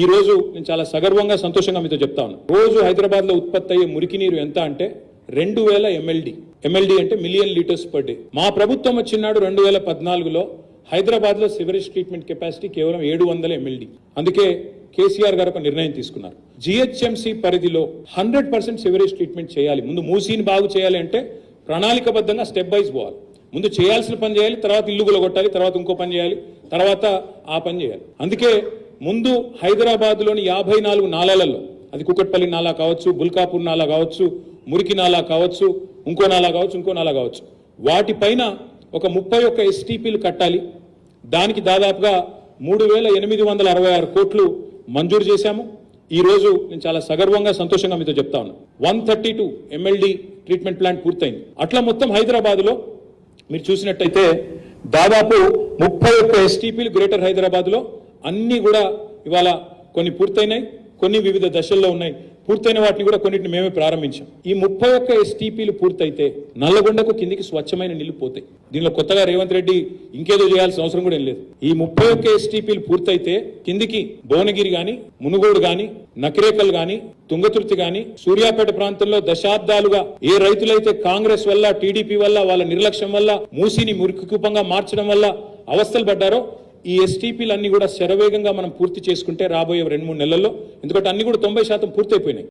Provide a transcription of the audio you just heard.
ఈ రోజు నేను చాలా సగర్వంగా సంతోషంగా మీతో చెప్తా ఉన్నాను. రోజు హైదరాబాద్ లో ఉత్పత్తి అయ్యే మురికి నీరు ఎంత అంటే 2000 MLD అంటే మిలియన్ లీటర్స్ పర్ డే. మా ప్రభుత్వం వచ్చినాడు 2014లో హైదరాబాద్ లో సివరేజ్ ట్రీట్మెంట్ కెపాసిటీ కేవలం 700 MLD. అందుకే కేసీఆర్ గారు ఒక నిర్ణయం తీసుకున్నారు. జిహెచ్ఎంసీ పరిధిలో 100% సివరేజ్ ట్రీట్మెంట్ చేయాలి. ముందు మూసీని బాగు చేయాలి అంటే ప్రణాళికబద్ధంగా స్టెప్ వైజ్ పోవాలి. ముందు చేయాల్సిన పని చేయాలి, తర్వాత ఇల్లు కొట్టాలి, తర్వాత ఇంకో పని చేయాలి, తర్వాత ఆ పని చేయాలి. అందుకే ముందు హైదరాబాద్ లోని 54 నాలాలలో, అది కుకట్పల్లి నాలా కావచ్చు, బుల్కాపూర్ నాలా కావచ్చు, మురికి నాలా కావచ్చు, ఇంకో నాలా కావచ్చు, వాటిపైన ఒక 31 STPలు కట్టాలి. దానికి దాదాపుగా 3866 కోట్లు మంజూరు చేశాము. ఈ రోజు నేను చాలా సగర్వంగా సంతోషంగా మీతో చెప్తా ఉన్నాను. 132 MLD ట్రీట్మెంట్ ప్లాంట్ పూర్తయింది. అట్లా మొత్తం హైదరాబాద్ లో మీరు చూసినట్టయితే దాదాపు 31 STPలు గ్రేటర్ హైదరాబాద్ లో అన్ని కూడా ఇవాళ కొన్ని పూర్తయినాయి, కొన్ని వివిధ దశల్లో ఉన్నాయి. పూర్తయిన వాటిని కూడా కొన్నిటిని మేమే ప్రారంభించాం. ఈ 31 STPలు పూర్తయితే నల్లగొండకు కిందికి స్వచ్ఛమైన నీళ్లు పోతాయి. దీనిలో కొత్తగా రేవంత్ రెడ్డి ఇంకేదో చేయాల్సిన అవసరం కూడా ఏం లేదు. ఈ 31 STPలు పూర్తయితే కిందికి భువనగిరి గాని, మునుగోడు గాని, నకిరేకల్ గాని, తుంగతుర్తి గాని, సూర్యాపేట ప్రాంతంలో దశాబ్దాలుగా ఏ రైతులైతే కాంగ్రెస్ వల్ల, టీడీపీ వల్ల, వాళ్ళ నిర్లక్ష్యం వల్ల, మూసీని మురికికూపంగా మార్చడం వల్ల అవస్థలు పడ్డారో ఈ STPలన్నీ కూడా శరవేగంగా మనం పూర్తి చేసుకుంటే రాబోయే 2-3 నెలల్లో, ఎందుకంటే అన్ని కూడా 90% పూర్తయిపోయినాయి.